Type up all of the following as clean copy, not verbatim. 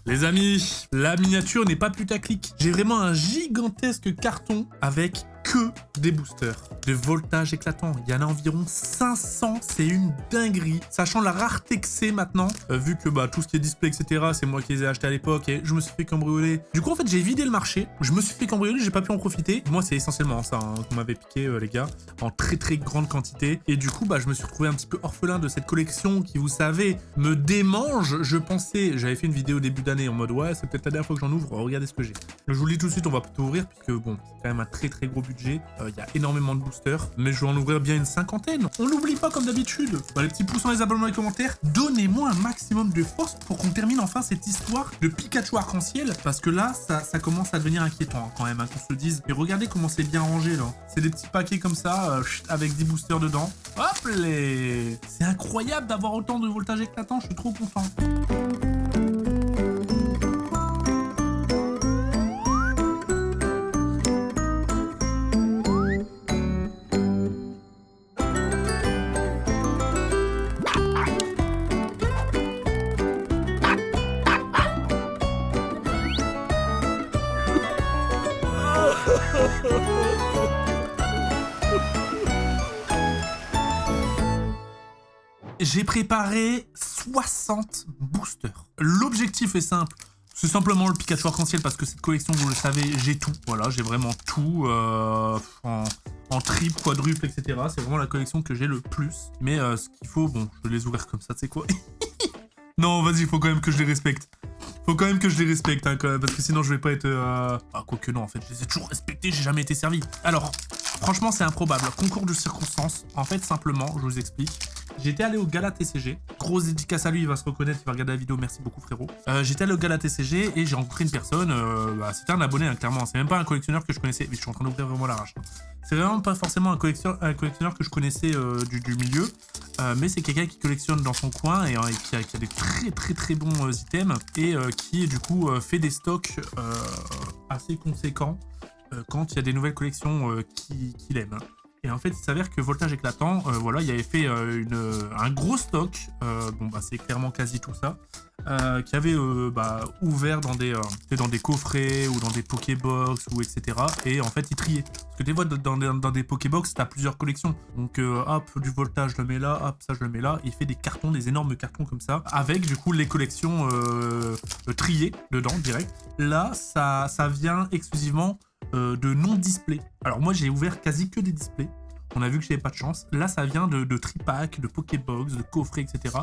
Les amis, la miniature n'est pas putaclic. J'ai vraiment un gigantesque carton avec que des boosters de voltage éclatant. Il y en a environ 500, c'est une dinguerie. Sachant la rareté que c'est maintenant, vu que bah, tout ce qui est display, etc., c'est moi qui les ai achetés à l'époque et je me suis fait cambrioler. Du coup, en fait, j'ai vidé le marché. Je me suis fait cambrioler, j'ai pas pu en profiter. Moi, c'est essentiellement ça qu'on m'avait piqué, les gars, en très très grande quantité. Et du coup, bah, je me suis retrouvé un petit peu orphelin de cette collection qui, vous savez, me démange. Je pensais, j'avais fait une vidéo début d'année en mode ouais, c'est peut-être la dernière fois que j'en ouvre. Regardez ce que j'ai. Je vous le dis tout de suite, on va plutôt ouvrir puisque bon, c'est quand même un très très gros budget. Il y a énormément de boosters, mais je vais en ouvrir bien une cinquantaine. On l'oublie pas comme d'habitude. Bah, les petits pouces, les abonnements et les commentaires. Donnez-moi un maximum de force pour qu'on termine enfin cette histoire de Pikachu arc-en-ciel, parce que là, ça commence à devenir inquiétant quand même, qu'on se le dise. Et regardez comment c'est bien rangé là. C'est des petits paquets comme ça, avec 10 boosters dedans. Hop les. C'est incroyable d'avoir autant de voltage éclatant, je suis trop content. J'ai préparé 60 boosters. L'objectif est simple. C'est simplement le Pikachu arc-en-ciel parce que cette collection, vous le savez, j'ai tout. Voilà, j'ai vraiment tout en triple, quadruple, etc. C'est vraiment la collection que j'ai le plus. Mais ce qu'il faut, bon, je vais les ouvrir comme ça, tu sais quoi. Non, vas-y, faut quand même que je les respecte. Faut quand même que je les respecte, hein, quand même, parce que sinon je vais pas être... Ah, quoique non, en fait, je les ai toujours respectés, j'ai jamais été servi. Alors, franchement, c'est improbable. Concours de circonstances. En fait, simplement, je vous explique. J'étais allé au Gala TCG. Grosse dédicace à lui, il va se reconnaître, il va regarder la vidéo, merci beaucoup frérot. J'étais allé au Gala TCG et j'ai rencontré une personne, c'était un abonné, hein, clairement. C'est même pas un collectionneur que je connaissais, mais je suis en train d'ouvrir vraiment l'arrache. C'est vraiment pas forcément un collectionneur que je connaissais du milieu, mais c'est quelqu'un qui collectionne dans son coin et qui a des très bons items et qui du coup fait des stocks assez conséquents quand il y a des nouvelles collections qu'il aime. Et en fait, il s'avère que Voltage Éclatant, voilà, il avait fait un gros stock, bon bah c'est clairement quasi tout ça, qui avait ouvert dans des coffrets ou dans des Pokébox ou etc. Et en fait, il triait. Parce que des fois, dans des Pokébox, t'as plusieurs collections. Donc hop, du Voltage, je le mets là, hop, ça je le mets là. Il fait des cartons, des énormes cartons comme ça, avec du coup les collections triées dedans, direct. Là, ça vient exclusivement de non-display. Alors moi j'ai ouvert quasi que des displays. On a vu que j'avais pas de chance. Là ça vient de tripack, de Pokébox, de coffrets, etc.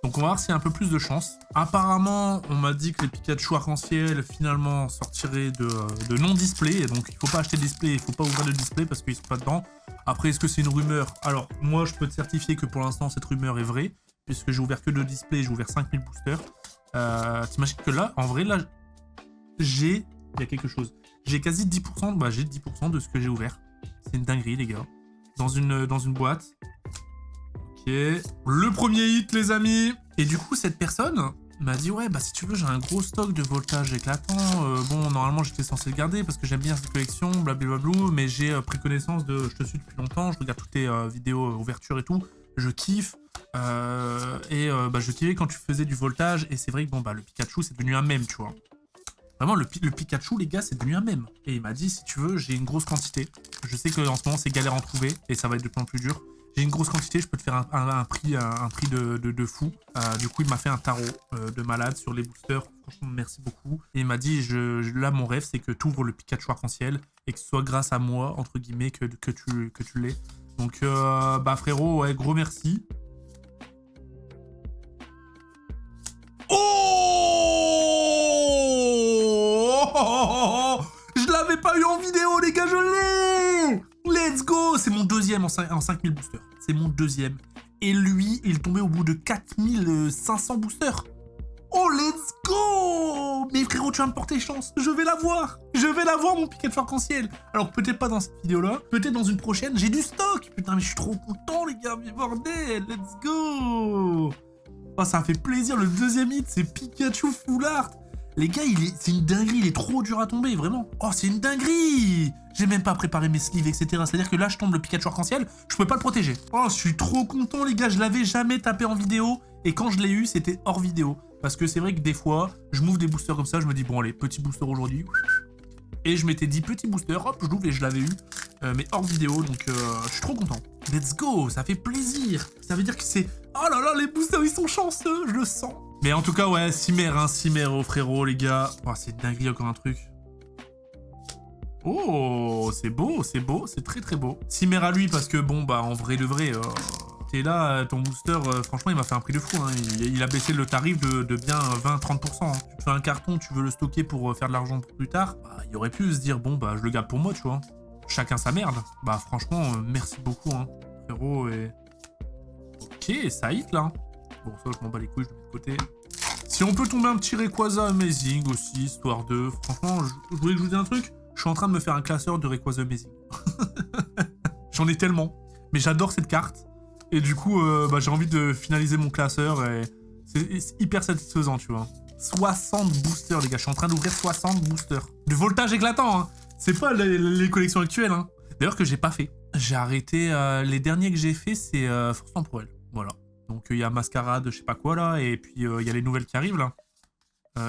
Donc on va voir s'il y a un peu plus de chance. Apparemment on m'a dit que les Pikachu arc-en-ciel finalement sortiraient de non-display. Et donc il faut pas acheter de display, il faut pas ouvrir de display parce qu'ils sont pas dedans. Après est-ce que c'est une rumeur? Alors moi je peux te certifier que pour l'instant cette rumeur est vraie. Puisque j'ai ouvert que 2 displays, j'ai ouvert 5000 boosters. T'imagines que là, en vrai là, il y a quelque chose. J'ai quasi 10%, j'ai 10% de ce que j'ai ouvert. C'est une dinguerie, les gars. Dans une boîte. Ok. Le premier hit, les amis. Et du coup, cette personne m'a dit, ouais, bah si tu veux, j'ai un gros stock de voltage éclatant. Bon, normalement, j'étais censé le garder parce que j'aime bien cette collection, blablabla. Mais j'ai pris connaissance je te suis depuis longtemps, je regarde toutes tes vidéos ouverture et tout. Je kiffe. Je kiffais quand tu faisais du voltage. Et c'est vrai que, bon, bah, le Pikachu, c'est devenu un mème, tu vois. Vraiment, le Pikachu, les gars, c'est devenu un mème. Et il m'a dit, si tu veux, j'ai une grosse quantité. Je sais qu'en ce moment, c'est galère à en trouver. Et ça va être de plus en plus dur. J'ai une grosse quantité, je peux te faire un prix de fou. Du coup, il m'a fait un tarot de malade sur les boosters. Franchement, merci beaucoup. Et il m'a dit, là, mon rêve, c'est que tu ouvres le Pikachu arc-en-ciel. Et que ce soit grâce à moi, entre guillemets, que tu l'aies. Donc, frérot, ouais, gros merci. Je l'avais pas eu en vidéo, les gars, je l'ai. Let's go. C'est mon deuxième en 5000 boosters. C'est mon deuxième. Et lui, il est tombé au bout de 4500 boosters. Oh, let's go. Mais frérot, tu vas me porter chance. Je vais l'avoir. Je vais l'avoir, mon Pikachu arc-en-ciel. Alors, peut-être pas dans cette vidéo-là. Peut-être dans une prochaine. J'ai du stock. Putain, mais je suis trop content, les gars. Mais bordel, let's go. Oh, ça fait plaisir. Le deuxième hit, c'est Pikachu Full Art. Les gars, c'est une dinguerie, il est trop dur à tomber, vraiment. Oh, c'est une dinguerie. J'ai même pas préparé mes sleeves, etc. C'est-à-dire que là, je tombe le Pikachu arc-en-ciel, je peux pas le protéger. Oh, je suis trop content, les gars, je l'avais jamais tapé en vidéo. Et quand je l'ai eu, c'était hors vidéo. Parce que c'est vrai que des fois, je m'ouvre des boosters comme ça, je me dis, bon, allez, petit booster aujourd'hui. Et je m'étais dit, petit booster, hop, je l'ouvre et je l'avais eu. Mais hors vidéo, donc je suis trop content. Let's go, ça fait plaisir. Ça veut dire que c'est... Oh là là, les boosters, ils sont chanceux, je le sens. Mais en tout cas, ouais, Cimer, hein, Cimer, oh frérot, les gars. Oh, c'est dingue, encore un truc. Oh, c'est beau, c'est très très beau. Cimer à lui, parce que bon, bah, en vrai de vrai, t'es là, ton booster, franchement, il m'a fait un prix de fou. Hein. Il a baissé le tarif de bien 20-30%. Hein. Tu te fais un carton, tu veux le stocker pour faire de l'argent pour plus tard. Bah, il aurait pu se dire, bon, bah, je le garde pour moi, tu vois. Chacun sa merde. Bah, franchement, merci beaucoup, hein, frérot. Et... Ok, ça hit, là. Bon, ça, je m'en bats les couilles, je le mets de côté. Si on peut tomber un petit Rayquaza Amazing aussi, histoire de... Franchement, je voulais que je vous dise un truc. Je suis en train de me faire un classeur de Rayquaza Amazing. J'en ai tellement. Mais j'adore cette carte. Et du coup, bah, j'ai envie de finaliser mon classeur. Et c'est hyper satisfaisant, tu vois. 60 boosters, les gars. Je suis en train d'ouvrir 60 boosters. Du voltage éclatant, hein. C'est pas les collections actuelles, hein. D'ailleurs, que j'ai pas fait. J'ai arrêté... les derniers que j'ai fait, c'est Force Temporelle. Voilà. Donc il y a Mascarade, je sais pas quoi là, et puis il y a les nouvelles qui arrivent là.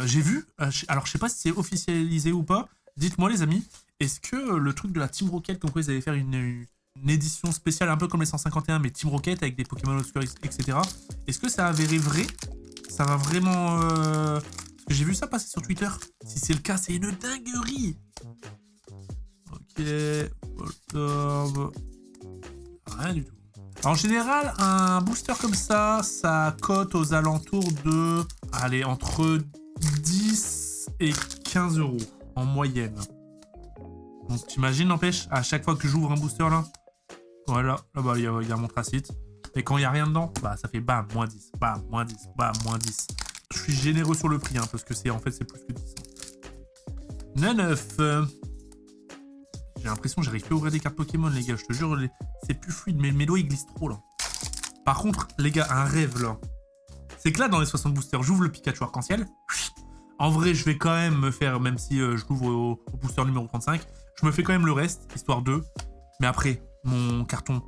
J'ai vu, alors je sais pas si c'est officialisé ou pas, dites-moi les amis, est-ce que le truc de la Team Rocket, comme quoi ils allaient faire une édition spéciale un peu comme les 151, mais Team Rocket avec des Pokémon obscurs, etc. Est-ce que ça a avéré vrai? Ça va vraiment... J'ai vu ça passer sur Twitter. Si c'est le cas, c'est une dinguerie. Ok, Voltorb... Rien du tout. En général, un booster comme ça, ça cote aux alentours de... Allez, entre 10 et 15 € en moyenne. Donc t'imagines, n'empêche, à chaque fois que j'ouvre un booster là, voilà, là-bas il y a mon tracite. Et quand il n'y a rien dedans, bah ça fait bam, moins 10, bam, moins 10, bam, moins 10. Je suis généreux sur le prix, hein, parce que c'est en fait c'est plus que 10. 9. J'ai l'impression que j'arrive plus à ouvrir des cartes Pokémon, les gars. Je te jure, c'est plus fluide, mais mes doigts ils glissent trop là. Par contre, les gars, un rêve là. C'est que là, dans les 60 boosters, j'ouvre le Pikachu arc-en-ciel. En vrai, je vais quand même me faire, même si je l'ouvre au booster numéro 35, je me fais quand même le reste, histoire de. Mais après, mon carton,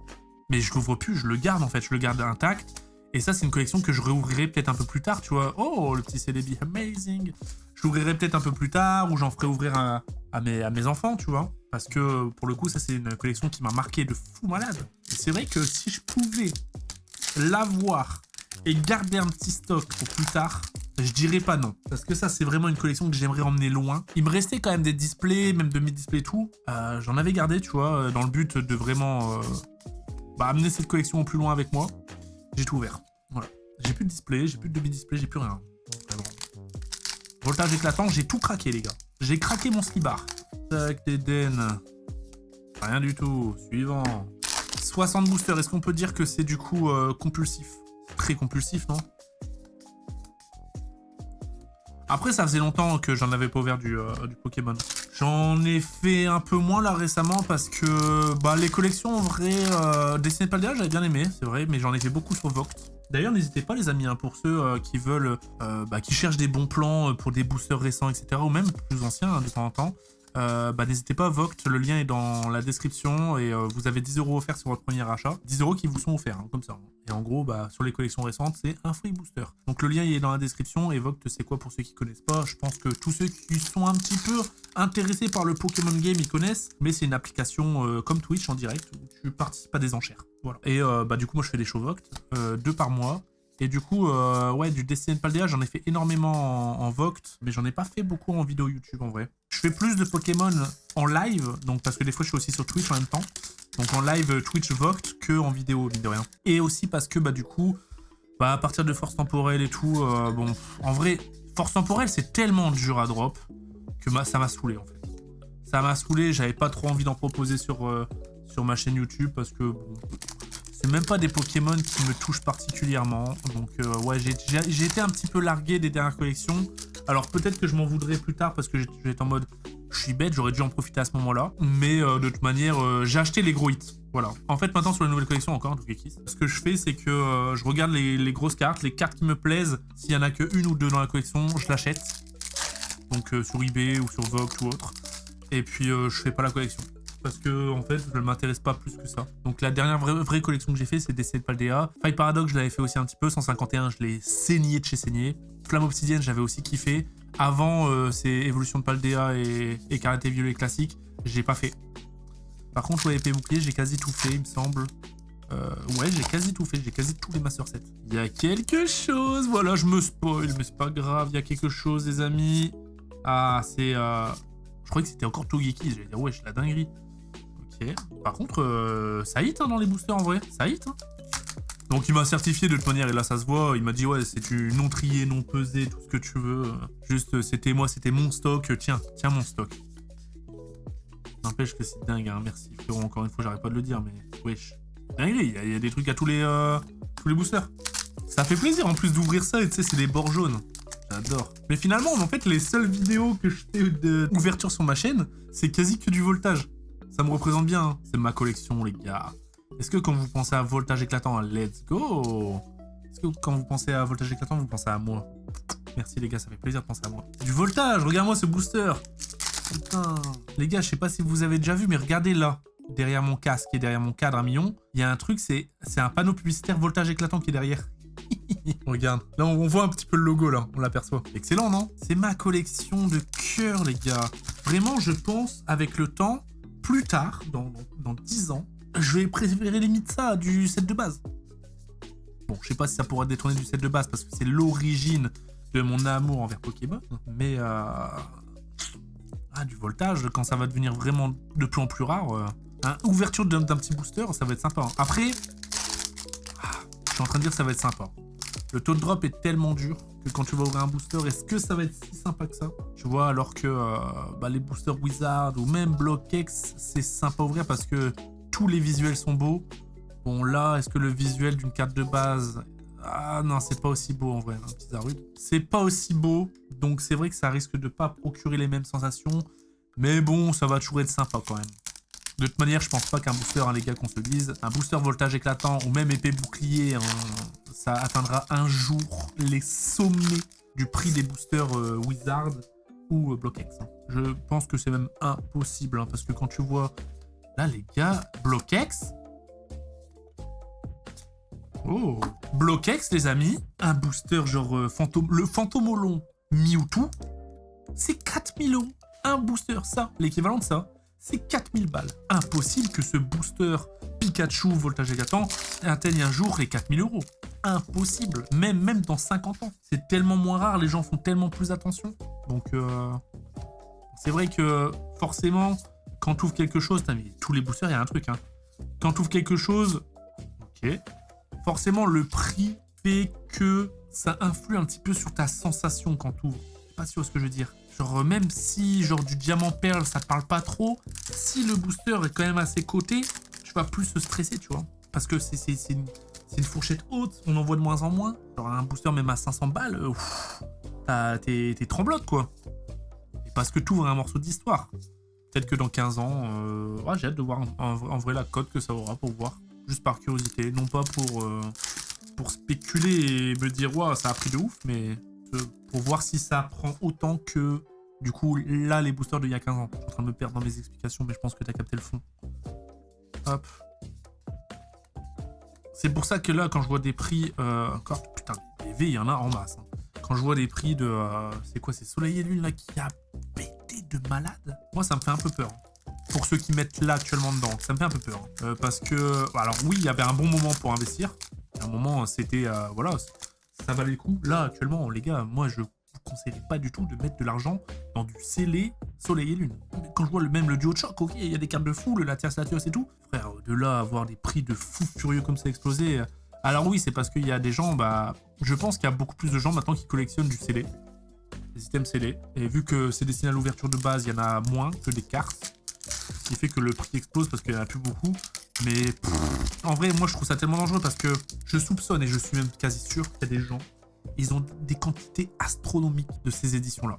mais je l'ouvre plus, je le garde en fait, je le garde intact. Et ça, c'est une collection que je réouvrirai peut-être un peu plus tard, tu vois. Oh, le petit Celebi Amazing. Je l'ouvrirai peut-être un peu plus tard, ou j'en ferai ouvrir à mes enfants, tu vois. Parce que, pour le coup, ça, c'est une collection qui m'a marqué de fou malade. Et c'est vrai que si je pouvais l'avoir et garder un petit stock pour plus tard, je dirais pas non. Parce que ça, c'est vraiment une collection que j'aimerais emmener loin. Il me restait quand même des displays, même demi-displays et tout. J'en avais gardé, tu vois, dans le but de vraiment amener cette collection au plus loin avec moi. J'ai tout ouvert. Voilà. J'ai plus de display, j'ai plus de demi-display, j'ai plus rien. Vraiment. Voltage éclatant, j'ai tout craqué, les gars. J'ai craqué mon ski bar. Tac, Eden. Rien du tout. Suivant. 60 boosters. Est-ce qu'on peut dire que c'est du coup compulsif? Très compulsif, non? Après, ça faisait longtemps que j'en avais pas ouvert du Pokémon. J'en ai fait un peu moins là récemment parce que les collections en vrai, Destiny Paldea, j'avais bien aimé, c'est vrai, mais j'en ai fait beaucoup sur Voct. D'ailleurs, n'hésitez pas les amis, hein, pour ceux qui veulent, qui cherchent des bons plans pour des boosters récents, etc. Ou même plus anciens, hein, de temps en temps. N'hésitez pas, Voct, le lien est dans la description et vous avez 10 € offerts sur votre premier achat. 10 € qui vous sont offerts, hein, comme ça. Et en gros, sur les collections récentes, c'est un free booster. Donc le lien il est dans la description et Voct, c'est quoi pour ceux qui connaissent pas? Je pense que tous ceux qui sont un petit peu intéressés par le Pokémon Game, ils connaissent. Mais c'est une application comme Twitch en direct où tu participes à des enchères. Voilà. Et du coup, moi je fais des shows Voct, 2 par mois. Et du coup, ouais, du Destiny Paldea, j'en ai fait énormément en Voct, mais j'en ai pas fait beaucoup en vidéo YouTube en vrai. Je fais plus de Pokémon en live, donc parce que des fois je suis aussi sur Twitch en même temps. Donc en live Twitch Voct que en vidéo, mine de rien. Et aussi parce que du coup, à partir de Force Temporelle et tout, en vrai, Force Temporelle c'est tellement dur à drop que ça m'a saoulé en fait. Ça m'a saoulé, j'avais pas trop envie d'en proposer sur ma chaîne YouTube parce que c'est même pas des Pokémon qui me touchent particulièrement. Donc ouais, j'ai été un petit peu largué des dernières collections. Alors peut-être que je m'en voudrais plus tard parce que j'étais en mode je suis bête, j'aurais dû en profiter à ce moment-là. Mais de toute manière, j'ai acheté les gros hits. Voilà. En fait, maintenant sur les nouvelles collections, encore un truc X, ce que je fais, c'est que je regarde les grosses cartes, les cartes qui me plaisent. S'il y en a que une ou deux dans la collection, je l'achète. donc sur eBay ou sur Vogue ou autre. Et puis je fais pas la collection. Parce que en fait, je ne m'intéresse pas plus que ça. Donc la dernière vraie collection que j'ai fait, c'est DC de Paldea. Fight Paradox, je l'avais fait aussi un petit peu. 151, je l'ai saigné de chez saigné. Flamme Obsidienne, j'avais aussi kiffé. Avant, c'est Évolution de Paldea et Karaté Violet classique. J'ai pas fait. Par contre, ouais, épée bouclier, j'ai quasi tout fait, il me semble. Ouais, j'ai quasi tout fait. J'ai quasi tous les Master Sets. Il y a quelque chose. Voilà, je me spoil, mais c'est pas grave. Il y a quelque chose, les amis. Ah, c'est... Je croyais que c'était encore Togekiss. J'allais dire, ouais, c'est la dinguerie. Ok. Par contre, ça hit hein, dans les boosters en vrai. Ça hit. Hein. Donc il m'a certifié de toute manière, et là ça se voit. Il m'a dit, ouais, c'est du non trié, non pesé, tout ce que tu veux. Juste, c'était moi, c'était mon stock. Tiens mon stock. N'empêche que c'est dingue, hein. Merci frérot, encore une fois, j'arrête pas de le dire, mais wesh. Dinguerie, il y a des trucs à tous les boosters. Ça fait plaisir en plus d'ouvrir ça, et tu sais, c'est des bords jaunes. J'adore. Mais finalement, en fait, les seules vidéos que je fais d'ouverture sur ma chaîne, c'est quasi que du voltage. Ça me représente bien, hein. C'est ma collection, les gars. Est-ce que quand vous pensez à voltage éclatant, let's go. Est-ce que quand vous pensez à voltage éclatant, vous pensez à moi? Merci les gars, ça fait plaisir de penser à moi. Du voltage, regarde-moi ce booster. Putain. Les gars, je sais pas si vous avez déjà vu, mais regardez là. Derrière mon casque et derrière mon cadre à million, il y a un truc, c'est un panneau publicitaire voltage éclatant qui est derrière. Regarde, là on voit un petit peu le logo là, on l'aperçoit. Excellent, non? C'est ma collection de cœur, les gars. Vraiment, je pense, avec le temps, plus tard, dans 10 ans, je vais préférer limite ça du set de base. Bon, je sais pas si ça pourra détourner du set de base, parce que c'est l'origine de mon amour envers Pokémon, mais du voltage, quand ça va devenir vraiment de plus en plus rare, ouverture d'un petit booster, ça va être sympa. Hein. Après, je suis en train de dire que ça va être sympa. Le taux de drop est tellement dur que quand tu vas ouvrir un booster, est-ce que ça va être si sympa que ça? Tu vois, alors que les boosters Wizard ou même BlockX, c'est sympa à ouvrir parce que tous les visuels sont beaux. Bon là, est-ce que le visuel d'une carte de base... Ah non, c'est pas aussi beau en vrai, un petit Zarude. C'est pas aussi beau, donc c'est vrai que ça risque de pas procurer les mêmes sensations. Mais bon, ça va toujours être sympa quand même. De toute manière, je pense pas qu'un booster, hein, les gars, qu'on se dise, un booster voltage éclatant ou même épée bouclier, hein, ça atteindra un jour les sommets du prix des boosters Wizard ou BlockX. Hein. Je pense que c'est même impossible, hein, parce que quand tu vois... Là, les gars, BlockX... Oh, BlockX, les amis, un booster genre le Fantomolon Mewtwo, c'est 4000 €. Un booster, ça, l'équivalent de ça, c'est 4000 balles. Impossible que ce booster Pikachu voltage éclatant atteigne un jour les 4000 €. Impossible, même dans 50 ans. C'est tellement moins rare, les gens font tellement plus attention. Donc, c'est vrai que forcément, quand tu ouvres quelque chose, tous les boosters, il y a un truc. Hein. Quand tu ouvres quelque chose, ok. Forcément, le prix fait que ça influe un petit peu sur ta sensation quand tu ouvres. Je sais pas sûr ce que je veux dire. Genre, même si genre du diamant perle, ça te parle pas trop, si le booster est quand même à ses côtés, tu vas plus se stresser, tu vois. Parce que c'est une fourchette haute, on en voit de moins en moins. Genre, un booster même à 500 balles, t'es tremblote, quoi. Et parce que tu ouvres un morceau d'histoire. Peut-être que dans 15 ans, j'ai hâte de voir en vrai la cote que ça aura pour voir. Juste par curiosité, non pas pour spéculer et me dire ouais, ça a pris de ouf, mais pour voir si ça prend autant que du coup là les boosters d'il y a 15 ans. Je suis en train de me perdre dans mes explications, mais je pense que tu as capté le fond. Hop. C'est pour ça que là, quand je vois des prix encore, putain, les V, il y en a en masse. Hein. Quand je vois des prix de c'est quoi, c'est Soleil et Lune là qui a pété de malade. Moi, ça me fait un peu peur. Pour ceux qui mettent là actuellement dedans, ça me fait un peu peur. Parce que, alors oui, il y avait un bon moment pour investir. À un moment, c'était, voilà, ça valait le coup. Là, actuellement, les gars, moi, je vous conseillerais pas du tout de mettre de l'argent dans du scellé Soleil et Lune. Quand je vois même le duo de choc, ok, il y a des cartes de fou, le Latias Latios et tout. Frère, de là à avoir des prix de fou furieux comme ça exploser. Alors oui, c'est parce qu'il y a des gens, je pense qu'il y a beaucoup plus de gens maintenant qui collectionnent du scellé. Des items scellés. Et vu que c'est destiné à l'ouverture de base, il y en a moins que des cartes. Ce qui fait que le prix explose parce qu'il n'y en a plus beaucoup. Mais en vrai, moi je trouve ça tellement dangereux parce que je soupçonne et je suis même quasi sûr qu'il y a des gens, ils ont des quantités astronomiques de ces éditions-là.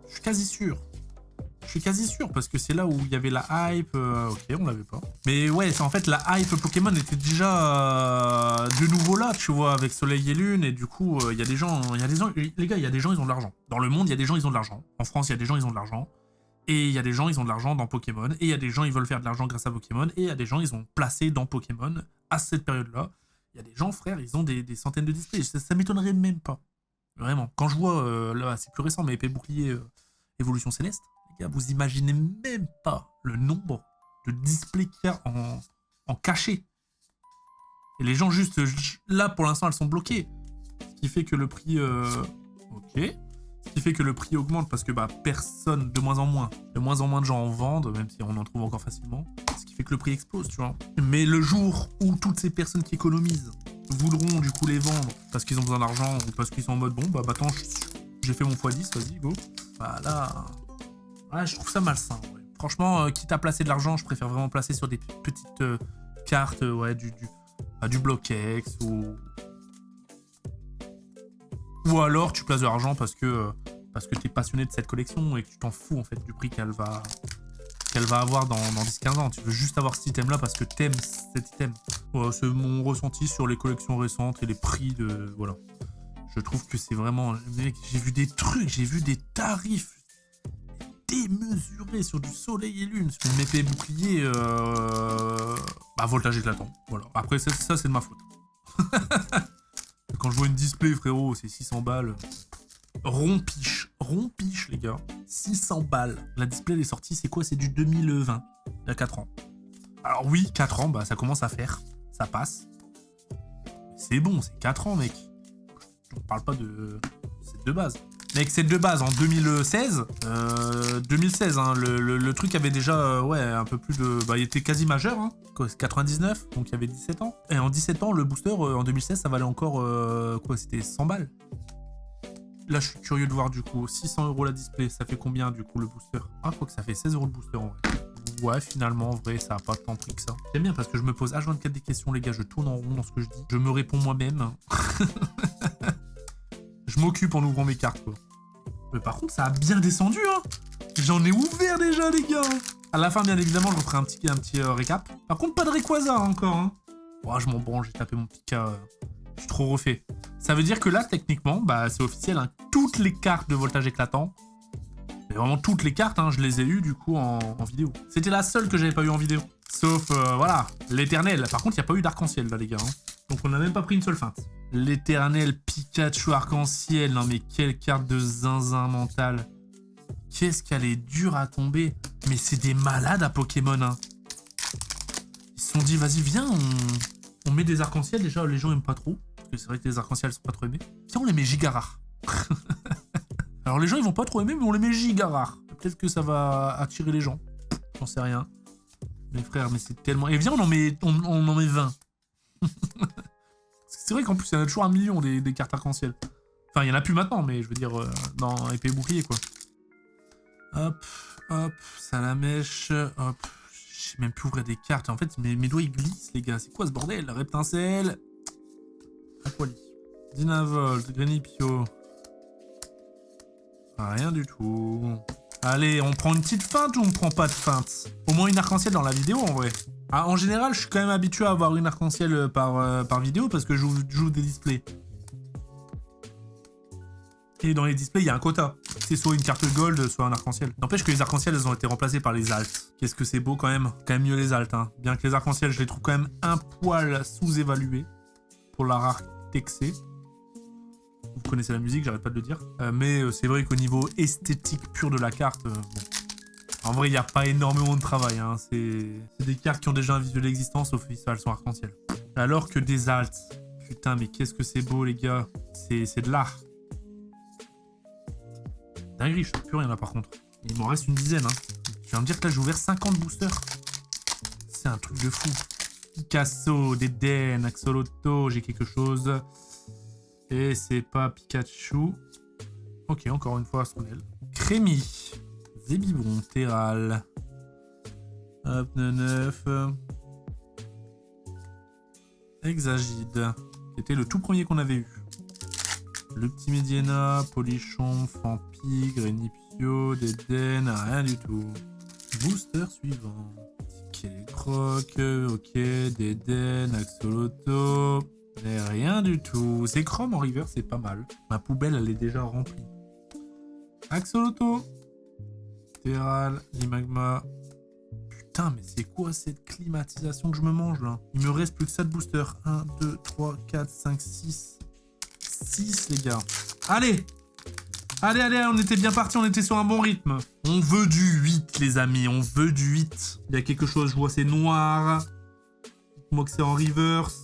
Je suis quasi sûr. Je suis quasi sûr, parce que c'est là où il y avait la hype. Ok, on l'avait pas. Mais ouais, en fait, la hype Pokémon était déjà de nouveau là, tu vois, avec Soleil et Lune. Et du coup, il y a des gens, les gars, il y a des gens, ils ont de l'argent. Dans le monde, il y a des gens, ils ont de l'argent. En France, il y a des gens, ils ont de l'argent. Et il y a des gens, ils ont de l'argent dans Pokémon. Et il y a des gens, ils veulent faire de l'argent grâce à Pokémon. Et il y a des gens, ils ont placé dans Pokémon à cette période-là. Il y a des gens, frère, ils ont des centaines de displays. Ça m'étonnerait même pas. Vraiment. Quand je vois, là, c'est plus récent, mais épée bouclier Évolution Céleste, les gars, vous imaginez même pas le nombre de displays qu'il y a en cachet. Et les gens, juste là, pour l'instant, elles sont bloquées. Ce qui fait que le prix. Ok. Ce qui fait que le prix augmente parce que bah, personne, de moins en moins de gens en vendent, même si on en trouve encore facilement. Ce qui fait que le prix explose, tu vois. Mais le jour où toutes ces personnes qui économisent voudront du coup les vendre parce qu'ils ont besoin d'argent ou parce qu'ils sont en mode bon, bah maintenant j'ai fait mon x10, vas-y, go. Bah là, ouais, je trouve ça malsain. Ouais. Franchement, quitte à placer de l'argent, je préfère vraiment placer sur des petites cartes, ouais, du Block-X ou alors tu places de l'argent parce que t'es passionné de cette collection et que tu t'en fous en fait du prix qu'elle va avoir dans 10-15 ans. Tu veux juste avoir cet item là parce que t'aimes cet item. Voilà, c'est mon ressenti sur les collections récentes et les prix de... Voilà. Je trouve que c'est vraiment... Mec, j'ai vu des trucs, j'ai vu des tarifs démesurés sur du Soleil et Lune, sur une épée bouclier, bah, voltage éclatant. Voilà. Après, ça c'est de ma faute. Quand je vois une display, frérot, c'est 600 balles. Rompiche, les gars. 600 balles. La display, elle est sortie, c'est quoi? C'est du 2020. Il y a 4 ans. Alors oui, 4 ans, bah ça commence à faire. Ça passe. C'est bon, c'est 4 ans, mec. On parle pas de... C'est de base. Mec, c'est de base en 2016. 2016, hein, le truc avait déjà, ouais, un peu plus de... Bah, il était quasi majeur, hein. 99, donc il y avait 17 ans. Et en 17 ans, le booster, en 2016, ça valait encore, quoi, c'était 100 balles. Là, je suis curieux de voir, du coup, 600 € la display, ça fait combien, du coup, le booster? Ah, quoi que ça fait 16 € le booster, en vrai. Ouais, finalement, en vrai, ça a pas tant pris que ça. J'aime bien parce que je me pose H24 des questions, les gars, je tourne en rond dans ce que je dis. Je me réponds moi-même. Je m'occupe en ouvrant mes cartes, quoi. Mais par contre, ça a bien descendu, hein. J'en ai ouvert déjà, les gars. À la fin, bien évidemment, je referai un petit récap. Par contre, pas de Rayquaza encore, hein. Oh, je m'en branle, j'ai tapé mon petit cas. Je suis trop refait. Ça veut dire que là, techniquement, bah, c'est officiel, hein. Toutes les cartes de voltage éclatant, mais vraiment toutes les cartes, hein, je les ai eues, du coup, en vidéo. C'était la seule que j'avais pas eu en vidéo. Sauf, voilà, l'éternel. Par contre, il n'y a pas eu d'arc-en-ciel, là, les gars, hein. Donc, on n'a même pas pris une seule feinte. L'éternel Pikachu arc-en-ciel. Non, mais quelle carte de zinzin mental. Qu'est-ce qu'elle est dure à tomber. Mais c'est des malades à Pokémon, hein. Ils se sont dit, vas-y, viens, on met des arcs-en-ciel. Déjà, les gens aiment pas trop. Parce que c'est vrai que les arcs-en-ciel sont pas trop aimés. Tiens, on les met giga rares. Alors, les gens, ils vont pas trop aimer, mais on les met giga rares. Peut-être que ça va attirer les gens. J'en sais rien. Mais frère, mais c'est tellement... Et viens, on en met 20. C'est vrai qu'en plus, il y en a toujours 1 million des cartes arc-en-ciel. Enfin, il y en a plus maintenant, mais je veux dire, dans épée bouclier, quoi. Hop, hop, salamèche, hop. Je sais même plus ouvrir des cartes. En fait, mes doigts, ils glissent, les gars. C'est quoi ce bordel? Reptincelle. Aquali. Dynavolt, Grenipio. Rien du tout. Allez, on prend une petite feinte ou on prend pas de feinte? Au moins une arc-en-ciel dans la vidéo, en vrai. Ah, en général, je suis quand même habitué à avoir une arc-en-ciel par vidéo parce que je joue des displays. Et dans les displays, il y a un quota. C'est soit une carte gold, soit un arc-en-ciel. N'empêche que les arc-en-ciel, elles ont été remplacées par les altes. Qu'est-ce que c'est beau quand même. Quand même mieux les altes, hein. Bien que les arc-en-ciel, je les trouve quand même un poil sous-évalués. Pour la rareté. Vous connaissez la musique, j'arrête pas de le dire. Mais c'est vrai qu'au niveau esthétique pur de la carte, bon. En vrai, il n'y a pas énormément de travail, hein. C'est des cartes qui ont déjà un visuel d'existence, sauf qu'elles sont arc-en-ciel. Alors que des altes. Putain, mais qu'est-ce que c'est beau, les gars. C'est de l'art. Dinguerie, je sais plus rien là par contre. Il m'en reste une dizaine, hein. Je viens de dire que là j'ai ouvert 50 boosters. C'est un truc de fou. Picasso, Deden, Axolotl, j'ai quelque chose. Et c'est pas Pikachu. Ok, encore une fois, Astronel. Crémy. Zébibon, Terral. Hop, 9. Exagide. C'était le tout premier qu'on avait eu. Le petit Mediana, Polichon, Fampi. Caterpie, Grenipio, Deden, rien du tout. Booster suivant. Croc, ok, Deden, Axolotl, mais rien du tout. C'est Chrome en river, c'est pas mal. Ma poubelle, elle est déjà remplie. Axolotl, Terral, Limagma. Putain, mais c'est quoi cette climatisation que je me mange là? Il me reste plus que ça de booster. 1, 2, 3, 4, 5, 6. 6 les gars. Allez! Allez, allez, on était bien parti, on était sur un bon rythme. On veut du 8, les amis, on veut du 8. Il y a quelque chose, je vois, c'est noir. Dites-moi que c'est en reverse.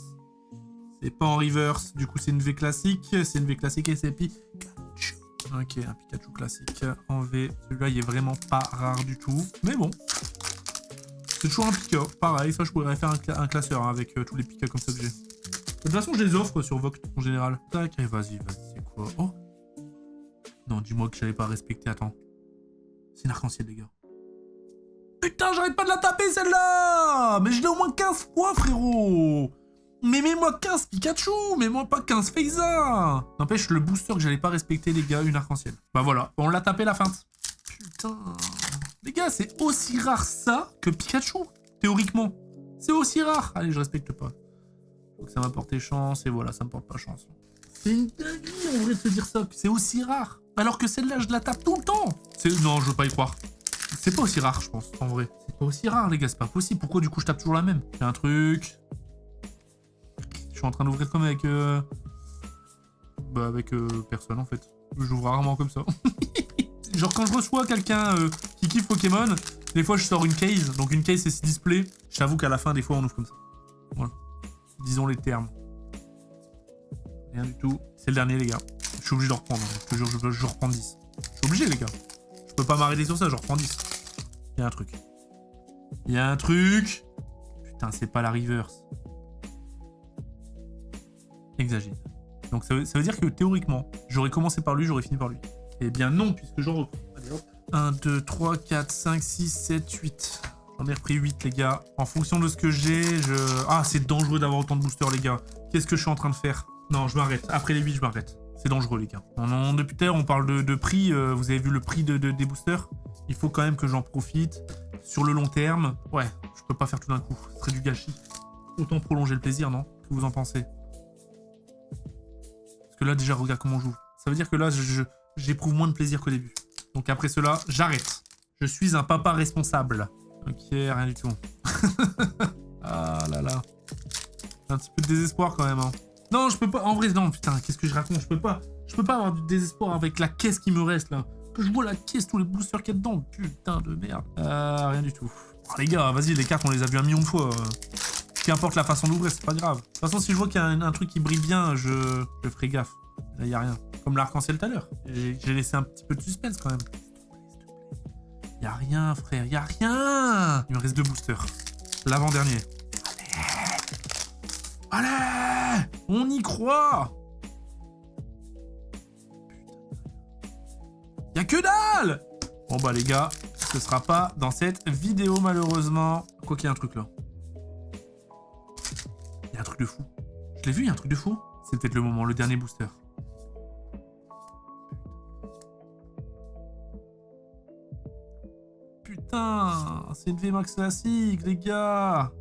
C'est pas en reverse, du coup c'est une V classique. C'est une V classique et c'est Pikachu. Ok, un Pikachu classique en V. Celui-là, il est vraiment pas rare du tout. Mais bon. C'est toujours un Pika. Pareil, ça je pourrais faire un classeur hein, avec tous les Pikas comme ça que j'ai. De toute façon, je les offre sur Voct en général. Tac, et vas-y, c'est quoi? Oh! Non, dis-moi que j'avais pas respecté, attends. C'est une arc-en-ciel, les gars. Putain, j'arrête pas de la taper, celle-là! Mais je l'ai au moins 15 fois, frérot! Mais mets-moi 15 Pikachu! Mets-moi pas 15 Feiza! N'empêche, le booster que j'allais pas respecter, les gars, une arc-en-ciel. Bah voilà, on l'a tapé la feinte. Putain... Les gars, c'est aussi rare ça que Pikachu, théoriquement. C'est aussi rare. Allez, je respecte pas. Faut que ça m'a porté chance, et voilà, ça me porte pas chance. C'est une dinguerie, en vrai, de se dire ça, que c'est aussi rare. Alors que celle-là, je la tape tout le temps. Non, je veux pas y croire. C'est pas aussi rare, je pense, en vrai. C'est pas aussi rare, les gars, c'est pas possible. Pourquoi, du coup, je tape toujours la même? J'ai un truc... Je suis en train d'ouvrir comme avec... avec personne, en fait. J'ouvre rarement comme ça. Genre, quand je reçois quelqu'un qui kiffe Pokémon, des fois, je sors une case. Donc, une case, c'est 6 displays. J'avoue qu'à la fin, des fois, on ouvre comme ça. Voilà. Disons les termes. Rien du tout. C'est le dernier, les gars. Je suis obligé de reprendre. Hein. Je te jure, je reprends 10. Je suis obligé, les gars. Je peux pas m'arrêter sur ça, je reprends 10. Il y a un truc. Il y a un truc. Putain, c'est pas la reverse. Exagère. Donc ça veut dire que théoriquement, j'aurais commencé par lui, j'aurais fini par lui. Eh bien non, puisque j'en reprends. Allez hop. 1, 2, 3, 4, 5, 6, 7, 8. J'en ai repris 8, les gars. En fonction de ce que j'ai, Ah, c'est dangereux d'avoir autant de boosters, les gars. Qu'est-ce que je suis en train de faire? Non, je m'arrête. Après les 8, je m'arrête. C'est dangereux, les gars. Non, depuis tout à l'heure, on parle de prix. Vous avez vu le prix des boosters? Il faut quand même que j'en profite. Sur le long terme, ouais, je peux pas faire tout d'un coup. Ce serait du gâchis. Autant prolonger le plaisir, non? Que vous en pensez? Parce que là, déjà, regarde comment on joue. Ça veut dire que là, j'éprouve moins de plaisir qu'au début. Donc après cela, j'arrête. Je suis un papa responsable. Ok, rien du tout. Ah là là. Un petit peu de désespoir quand même, hein. Non, je peux pas. En vrai, non, putain, qu'est-ce que je raconte? Je peux pas avoir du désespoir avec la caisse qui me reste là. Que je vois la caisse, tous les boosters qu'il y a dedans. Putain de merde. Rien du tout. Oh, les gars, vas-y, les cartes, on les a vues 1 million de fois. Qu'importe la façon d'ouvrir, c'est pas grave. De toute façon, si je vois qu'il y a un truc qui brille bien, je ferai gaffe. Là, y a rien. Comme l'arc-en-ciel tout à l'heure. J'ai laissé un petit peu de suspense quand même. Y a rien, frère, y a rien. Il me reste 2 boosters. L'avant-dernier. Allez! Allez! On y croit! Putain. Y'a que dalle! Bon bah les gars, ce sera pas dans cette vidéo malheureusement. Quoi qu'il y ait un truc là. Il y a un truc de fou. Je l'ai vu, il y a un truc de fou. C'est peut-être le moment, le dernier booster. Putain, c'est une VMAX classique, les gars.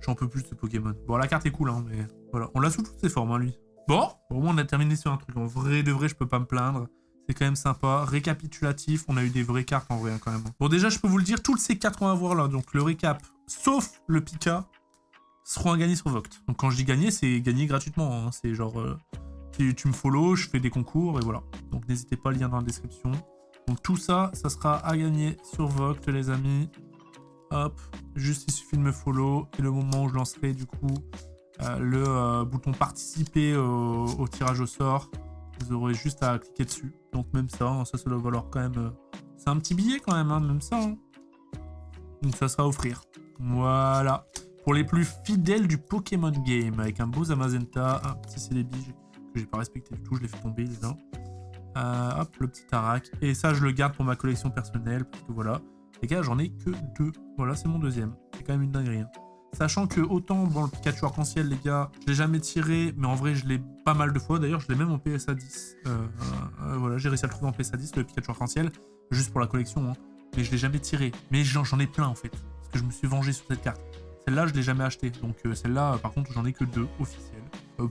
J'en peux plus de ce Pokémon. Bon, la carte est cool, hein, mais voilà. On l'a sous toutes ses formes, hein, lui. Bon, au moins on a terminé sur un truc. En vrai de vrai, je peux pas me plaindre. C'est quand même sympa. Récapitulatif, on a eu des vraies cartes en vrai, hein, quand même. Bon, déjà, je peux vous le dire, tous ces 4 qu'on va voir là, donc le récap, sauf le Pika, seront à gagner sur Voct. Donc quand je dis gagner, c'est gagner gratuitement. Hein. C'est genre, tu me follow, je fais des concours, et voilà. Donc n'hésitez pas, lien dans la description. Donc tout ça, ça sera à gagner sur Voct, les amis. Hop, juste il suffit de me follow, et le moment où je lancerai du coup le bouton participer au tirage au sort, vous aurez juste à cliquer dessus. Donc même ça, hein, ça doit valoir quand même... c'est un petit billet quand même, hein, même ça. Hein. Donc ça sera à offrir. Voilà. Pour les plus fidèles du Pokémon Game, avec un beau Zamazenta, un petit Celebi que j'ai pas respecté du tout, je l'ai fait tomber, il est là. Hop, le petit Tarak. Et ça, je le garde pour ma collection personnelle, parce que voilà. Les gars, j'en ai que 2. Voilà, c'est mon deuxième. C'est quand même une dinguerie. Hein. Sachant que autant, bon, le Pikachu arc-en-ciel, les gars, je l'ai jamais tiré, mais en vrai, je l'ai pas mal de fois. D'ailleurs, je l'ai même en PSA 10. Voilà, j'ai réussi à le trouver en PSA 10, le Pikachu arc-en-ciel, juste pour la collection, hein. Mais je l'ai jamais tiré. Mais j'en ai plein, en fait, parce que je me suis vengé sur cette carte. Celle-là, je l'ai jamais achetée. Donc celle-là, par contre, j'en ai que 2 officielles.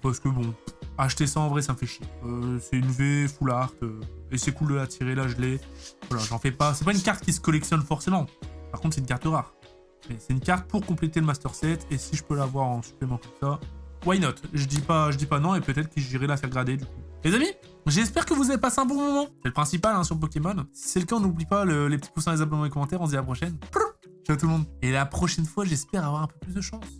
Parce que bon, acheter ça en vrai, ça me fait chier. C'est une V full art, et c'est cool de la tirer, là, je l'ai. Voilà, j'en fais pas. C'est pas une carte qui se collectionne forcément. Par contre, c'est une carte rare. C'est une carte pour compléter le Master Set, et si je peux l'avoir en supplément comme ça, why not? Je dis pas non, et peut-être que j'irai la faire grader du coup. Les amis, j'espère que vous avez passé un bon moment. C'est le principal hein, sur Pokémon. Si c'est le cas, on n'oublie pas les petits pouces, les abonnements et les commentaires. On se dit à la prochaine. Ciao tout le monde. Et la prochaine fois, j'espère avoir un peu plus de chance.